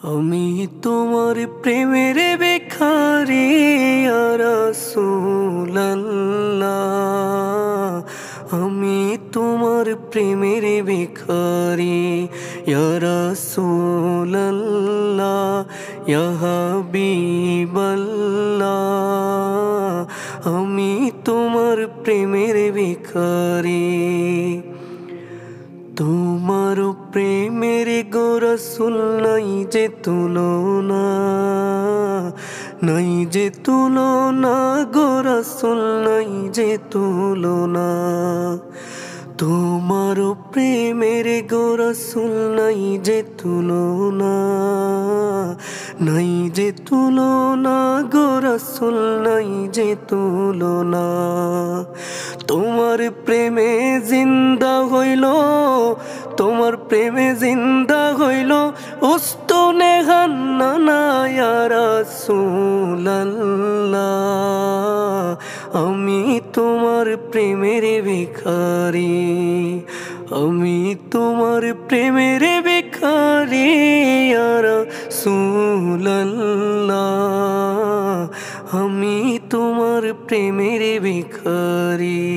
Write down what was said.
আমি তোমার প্রেমের ভিখারি ইয়া রাসূলুল্লাহ। আমি তোমার প্রেমের ভিখারি ইয়া রাসূলুল্লাহ, ইয়া হাবিবাল্লাহ। আমি তোমার প্রেমের ভিখারি। তোমার প্রেমের গো রাসূল নাই যে তুলনা, নাই যে তুলনা গো রাসূল নাই যে তুলনা। তোমার প্রেমের গো রাসূল নাই যে তুলনা, নাই যে তুলনা গো রাসূল নাই যে তুলনা। তোমার প্রেমে জিন্দা হইল, তোমার প্রেমে জিন্দা হইল উস্তুনে হান্নানা ইয়া রাসূলুল্লাহ। আমি তোমার প্রেমের ভিখারি, আমি তোমার প্রেমের ভিখারি ইয়া রাসূলুল্লাহ। আমি তোমার প্রেমের ভিখারি।